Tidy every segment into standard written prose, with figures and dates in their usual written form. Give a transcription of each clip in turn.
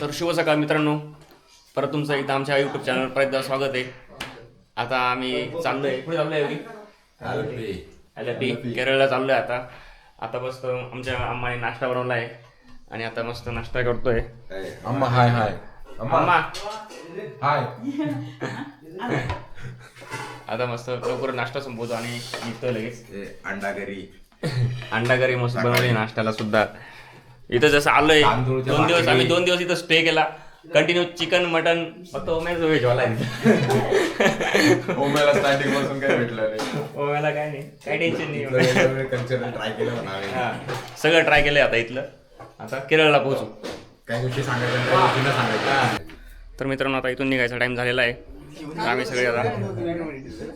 तर शुभ सकाळ मित्रांनो, परत तुमचं एकदा आमच्या यूट्यूब चॅनल परत एकदा स्वागत आहे. आता आम्ही चाललोय, कुठे चाललोय? LP केरळला चाललोय. आता मस्त आमच्या अम्माने नाश्ता बनवला आहे आणि आता मस्त नाश्ता करतोय. अम्मा हाय हाय अम्मा हाय. आता मस्त लवकर नाश्ता संपवतो आणि निघतोय लगेच. अंडा घरी मस्त बनवली नाश्त्याला सुद्धा. इथं जसं आलोय आम्ही 2 दिवस इथं स्टे केला. कंटिन्यू चिकन मटन फक्त ओम्याचं व्हेज वाला ओम्याला स्टार्टिंग पासून काय भेटलं नाही. ओम्याला काय नाही, काय टेन्शन नाही. कल्चर ट्राय केलं सगळं ट्राय केलंय आता इथलं. आता केरळला पोहोचू. काही गोष्टी सांगायचं. तर मित्रांनो आता इथून निघायचा टाइम झालेला आहे. आम्ही सगळे आता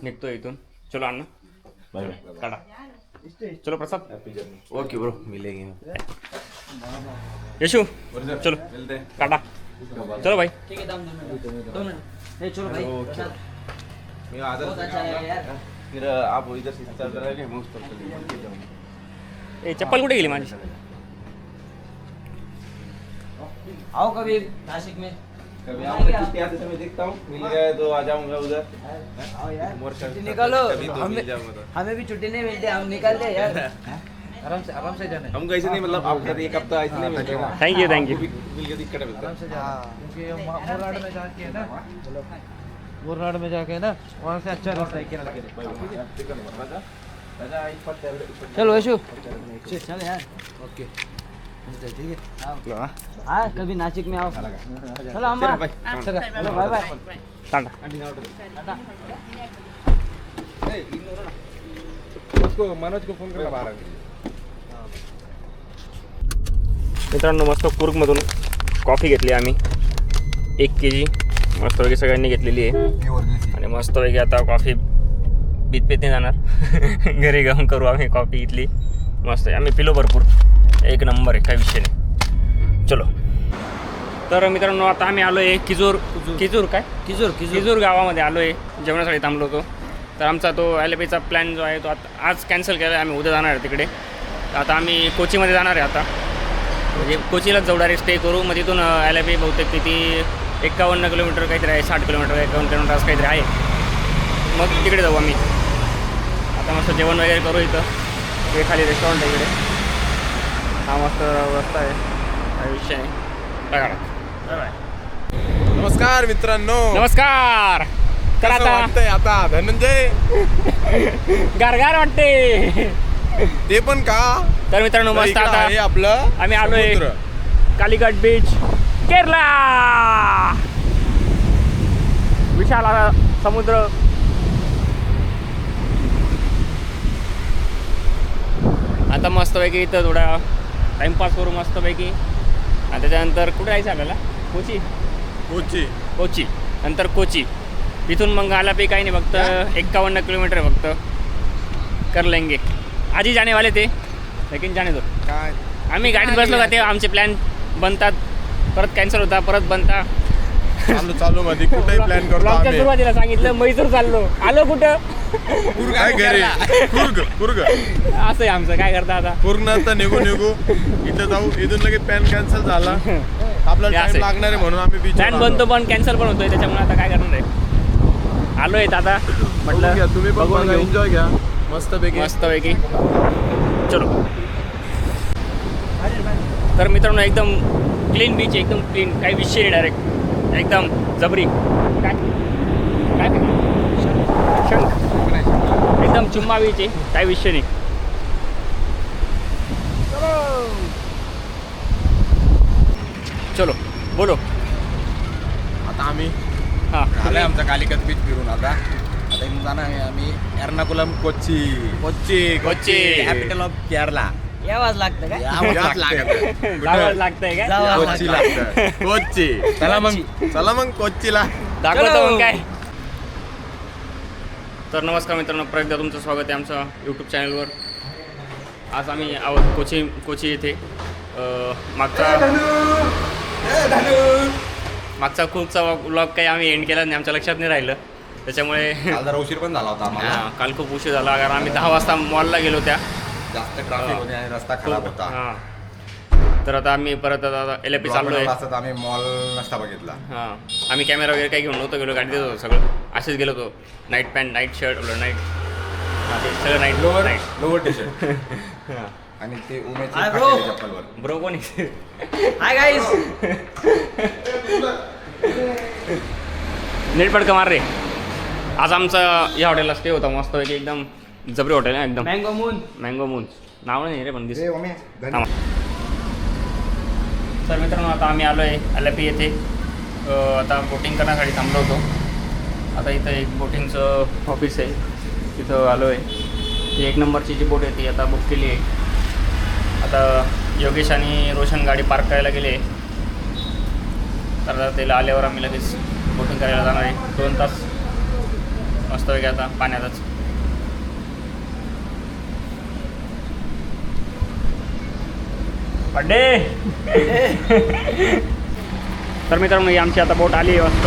निघतोय इथून. चलो अण्णा बाय बाय काढा. चलो प्रसाद. ओके ब्रो मिलेंगे. यशू चलो काटा. चलो भाई. ठीक है दाम दो चलो भाई मैं आदर फिर आप इधर से चल रहे हैं मुझ पर चलिए. ए चप्पल कुठे गेली माझी? आओ कभी नासिक में कभी आऊंगा छुट्टी आते समय देखता हूँ मिल गया तो आ जाऊंगा उधर. आओ यार मोर छुट्टी निकालो. कभी तो मिल जाऊंगा तो. हमें भी छुट्टी नहीं मिलती, हम निकालते यार. आराम से जाना. हम कैसे नहीं मतलब आपका एक हफ्ता ऐसे नहीं मिलेगा. थँक्यू मिल गया इकट्ठे मिलता आराम से जाना क्योंकि मोरनाड में जाके है ना, मोरनाड में जाके ना वहाँ से अच्छा रास्ता है केरला के लिए. चलो यशु चल यार. ओके ठीक है. हाँ कभी नासिक में आओ. चलो अम्मा चलो बाय बाय. टाटा. उसको मनोज को फोन करना बाहर. मित्रांनो मस्त कुर्गमधून कॉफी घेतली आम्ही 1 kg मस्तपैकी सगळ्यांनी घेतलेली आहे. आणि मस्तपैकी आता कॉफी बीत पेत नाही जाणार. घरी जाऊन करू आम्ही कॉफी इथली मस्त आहे. आम्ही पिलो भरपूर, एक नंबर आहे, काही विषय नाही. चलो. तर मित्रांनो आता आम्ही आलो आहे किजूर गावामध्ये आलो आहे. जेवणासाठी थांबलो होतो. तर आमचा तो LPचा प्लॅन जो आहे तो आता आज कॅन्सल केला आहे. आम्ही उद्या जाणार आहे तिकडे. आता आम्ही कोचीमध्ये जाणार आहे. आता म्हणजे कोचीलाच जाऊ, डायरेक्ट स्टे करू. मग तिथून LP बहुतेक किती 51 किलोमीटर काहीतरी आहे, 60 किलोमीटर 51 किलोमीटर असं काहीतरी आहे. मग तिकडे जाऊ आम्ही. आता मस्त जेवण वगैरे करू. इथं हे खाली रेस्टॉरंट आहे इकडे. हा मस्त रस्ता आहे, काही विषय नाही. Bye bye. नमस्कार मित्रांनो. नमस्कार. तर कसं वाटतंय आता धनंजय? गारगार वाटते ते पण का? तर मित्रांनो मस्त इकडं आता आहे आपलं आम्ही आलोय समुद्र. कालीघाट बीच केरला. विशाल असा समुद्र. आता मस्तपैकी इथं थोडा टाइमपास करू मस्तपैकी. आणि त्याच्यानंतर कुठे जायचं आपल्याला? कोची नंतर कोची. तिथून मग आला पे काही नाही, फक्त 51 किलोमीटर फक्त कर लेंगे. आज ही जाने वाले थे लेकिन जाने दो. काय आम्ही गाडीत बसलो का ते आमचे प्लॅन बनतात, परत कॅन्सल होता, परत बनता. चालू मध्ये कुठेही प्लॅन करतो ब्लॉगच्या आम्ही. सुरुवातीला सांगितलं मैसूर चाललो, आलो कुठं? काय घरी कुर्ग असं आहे आमचं. काय करता आता? पूर्ण तर निघू इथं जाऊ. इथून लगेच प्लॅन कॅन्सल झाला. आपल्याला हे टाइम असं. लागणार आहे म्हणून आम्ही बीच प्लॅन बनतो पण कॅन्सल पण होतोय. त्याच्यामुळे आता काय करणार आहे. आलोय आता म्हटलं तुम्ही पण बघून घेऊ. एन्जॉय घ्या मस्तपैकी. चलो. तर मित्रांनो एकदम क्लीन बीच, एकदम क्लीन, काही विषय नाही. डायरेक्ट एकदम जबरी. काय शंख एकदम चुम्मा बीच आहे, काही विषय नाही. चलो बोलो. आता आम्ही हां झालंय आमचा कालिकत बीच फिरून. आता इथून जाणार आहे आम्ही एर्नाकुलम कोची कॅपिटल ऑफ केरला. यावाच लागतं काय? यावंच लागतं. जावंच लागतंय काय? जावं कोची लागतं. कोची. चला मग कोचीला दाखवतो मग काय. तर नमस्कार मित्रांनो, परत एकदा तुमचं स्वागत आहे आमच्या यूट्यूब चॅनलवर. आज आम्ही आहोत कोची येथे. मागचा खूपचा व्लॉग काही आम्ही एंड केला नाही, आमच्या लक्षात नाही राहिलं. त्याच्यामुळे जरा उशीर पण झाला होता आम्हाला. काल खूप उशीर झाला, कारण आम्ही 10 वाजता मॉलला गेलो. त्या जास्त ट्रॅफिक होते आणि रस्ता खराब होता. हां तर आता आम्ही परत आता LFP चाललो आहे. असतात आम्ही मॉल नसता बघितला. हां, आम्ही कॅमेरा वगैरे काही घेऊन नव्हतो गेलो, गाडी देत होतो सगळं. असेच गेलो होतो. Night pant, night shirt, night ते सगळं नाईट लोअर टी शर्ट हां. आणि ते उमेदची Hi, bro. फाटलेली चप्पलवर. ब्रो कोणी हाय गाईस. नीट पडकं मार रे. आज आमचा या हॉटेलला स्टे होता मस्त पैकी, एकदम जबरी हॉटेल आहे एकदम. Mango moon. मँगो मून नाव नाही रे पण दिस. ए, ओमे, धन्य- थांबा. तर मित्रांनो आता आम्ही आलो आहे LFP येथे. आता बोटिंग करण्यासाठी थांबलो होतो. आता इथं एक बोटिंगचं ऑफिस आहे, तिथं आलो आहे. ही 1 नंबरची जी बोट आहे ती आता बुक केली आहे. आता योगेश आणि रोशन गाडी पार्क करायला गेले. तर आता त्याला आल्यावर आम्ही लगेच बोटिंग करायला जाणार आहे. 2 तास मस्तपैकी आता पाण्यातच. बड्डे तर मित्रांनो, ही आमची आता बोट आली आहे मस्त.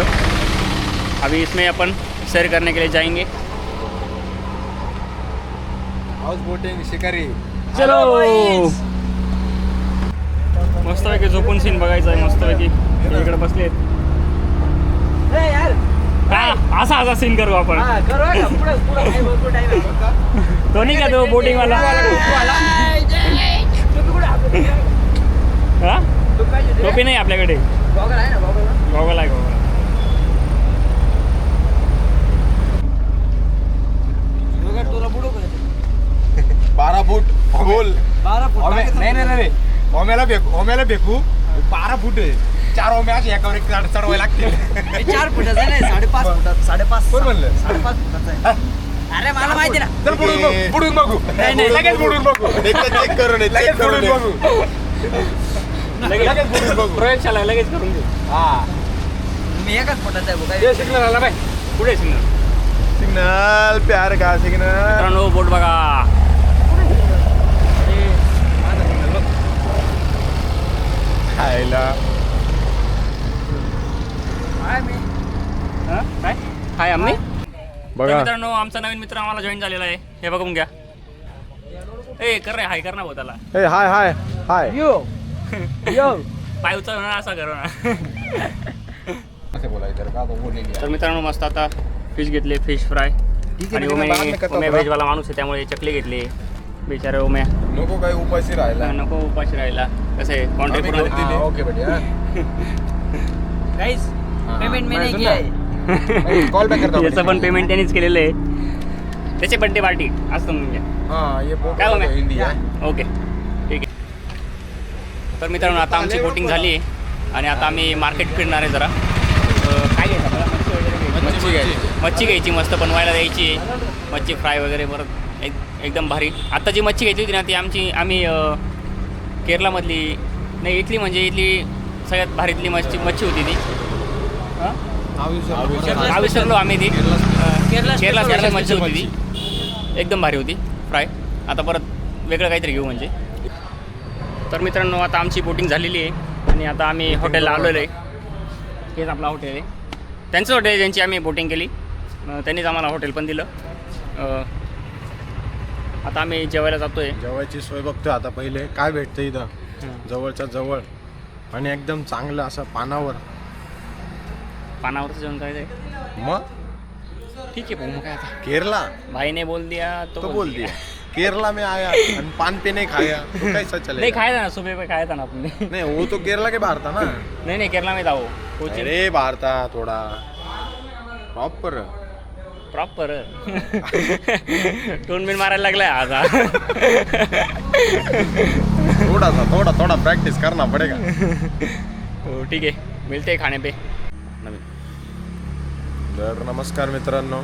अभी इसमें अपन सैर करने के लिए जाएंगे. हाऊस बोटिंग शिकारी. चलो मस्तपैकी झोपून सीन बघायचं आहे. मस्तपैकी इकडे बसले आहेत. ए यार. का असा सीन करू आपण. हा करू ना. पुढे पुढे काय भरपूर टाइम आहे. तो नाही का तो बोटिंगवाला. हा टोपी नाही आपल्याकडे. गॉगल आहे ना गॉगल. गॉगल आहे गॉगल. 12 फूट गोल. 12 फूट. नाही ओम्याला फेकू 12 फूट आहे. 4 ओम्या अशी एकावर एक चढवायला लागतील. 4 फुटाचा नाही 5.5 फुटाचा. 5.5. कोण म्हणलं? 5.5 फुटाचा आहे. अरे मला माहिती ना. चल बुडून बघू. नाही, लगेच बुडून बघू. चेक करून लगेच बुडून बघू. लगेच बुडून बघू. प्रयोगशाला लगेच करून देऊ. हा मी एकच फुटाचा आहे बघा. ये सिग्नल आला बाय. पुढे सिग्नल. सिग्नल प्यार का सिग्नल. मित्रांनो बोट बघा. खायला काय हाय आम्ही. बघा. तर मित्रांनो आमचा नवीन मित्र आम्हाला जॉईन झालेला आहे. हे बघून घ्या. ए कर रे हाय कर ना भाऊ त्याला. ए हाय हाय हाय. यो यो. पाय उचलणार असा करू ना. असं बोलायचं का तो बोललेली तर मित्रांनो मस्त आता फिश घेतले, फिश फ्राय. आणि उमे व्हेजवाला माणूस आहे त्यामुळे चकली घेतली. बिचारे उम्या नको काही उपाशी राहिला. नको उपाशी राहिला. कसं आहे कॉन्ट्रॅक्ट पूर्ण दिली. ओके बढिया. गाइस पेमेंट मैंने किया है. कॉल बॅक करतो. याचं पण पेमेंट त्यांनीच केलेलं आहे. त्याची बड्डे पार्टी आज समजून घ्या. हां ये काय हो, हिंदी आहे. ओके ठीक आहे. तर मित्रांनो आता आमची बोटिंग झाली आहे आणि आता आम्ही मार्केट फिरणार आहे जरा. काय घ्यायचं आपल्याला? मच्छी वगैरे घ्यायची. मच्छी घ्यायची मस्त बनवायला द्यायची. मच्छी फ्राय वगैरे परत एकदम भारी. आत्ता जी मच्छी घ्यायची होती ना ती आम्ही केरलामधली नाही इथली म्हणजे इथली सगळ्यात भारीतली मच्छी होती ती. विसरलो आम्ही ती. केरला मच्छी होती ती. एकदम भारी होती फ्राय. आता परत वेगळं काहीतरी घेऊ म्हणजे. तर मित्रांनो आता आमची बोटिंग झालेली आहे आणि आता आम्ही हॉटेलला आलेलो आहे. हेच आपलं हॉटेल आहे. त्यांचं हॉटेल ज्यांची आम्ही बोटिंग केली त्यांनीच आम्हाला हॉटेल पण दिलं. आता आम्ही जेवायला जातो आहे. जेवायची सोय बघतोय आता. पहिले काय भेटतं इथं जवळच्या जवळ आणि एकदम चांगलं असं पानावरचं जेवण करायचं आहे. मग ठीक आहे भाऊ मग काय आता. केरला भाईने बोल दिया तो बोल दिया केरला में आया आणि पान पे नहीं खाया तो कैसा नहीं चलेगा. खाया था ना सुबह पे खाया था ना आपने. नहीं वो तो केरला के बाहर था ना. नहीं केरला में था वो. कोची अरे बाहर था थोड़ा प्रॉपर. टोन बिन मारायला लागलाय आज. थोड़ा प्रैक्टिस करना पड़ेगा. हो ठीक आहे मिळते खाणे पे नवीन. तर नमस्कार मित्रांनो.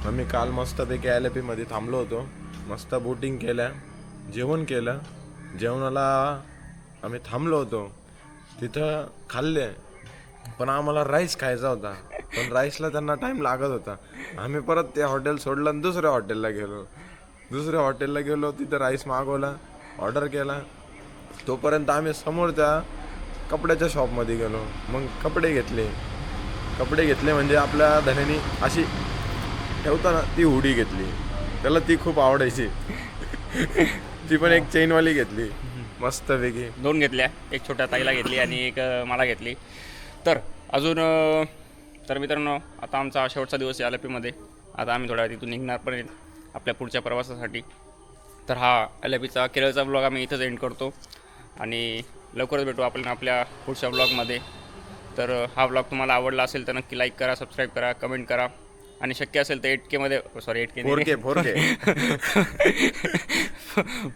आम्ही काल मस्तपैकी LFP मध्ये थांबलो होतो. मस्त बोटिंग केल्या, जेवण केलं. जेवणाला आम्ही थांबलो होतो तिथं खाल्ले. पण आम्हाला राईस खायचा होता. पण राईसला त्यांना टाईम लागत होता. आम्ही परत ते हॉटेल सोडलं आणि दुसऱ्या हॉटेलला गेलो. तिथं राईस मागवला, ऑर्डर केला. तोपर्यंत आम्ही समोरच्या कपड्याच्या शॉपमध्ये गेलो. मग कपडे घेतले म्हणजे आपल्या धन्यानी अशी ठेवताना ती हुडी घेतली. त्याला ती खूप आवडायची. ती पण एक चेनवाली घेतली. मस्तपैकी 2 घेतल्या, एक छोट्या ताईला घेतली आणि एक मला घेतली. तर अजून तर मित्रांनो आता आमचा शेवटचा दिवस आहे LFPमध्ये. आता आम्ही थोड्या वेळ तिथून निघणार पण आहेत आपल्या पुढच्या प्रवासासाठी. तर हा LFPचा केरळचा ब्लॉग आम्ही इथंच एंड करतो आणि लवकरच भेटू आपण आपल्या पुढच्या ब्लॉगमध्ये. तर हा ब्लॉग तुम्हाला आवडला असेल तर नक्की लाईक करा, सबस्क्राईब करा, कमेंट करा आणि शक्य असेल तर 8K मध्ये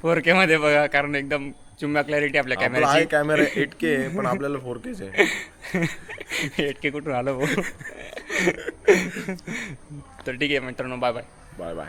4K मध्ये बघा, कारण एकदम चुम्या क्लॅरिटी आपल्या कॅमेऱ्याची. कॅमेरा 8K पण आपल्याला 4K आहे. 8K कुठून आलं भाऊ. तर ठीक आहे मित्रांनो, बाय बाय. Bye bye.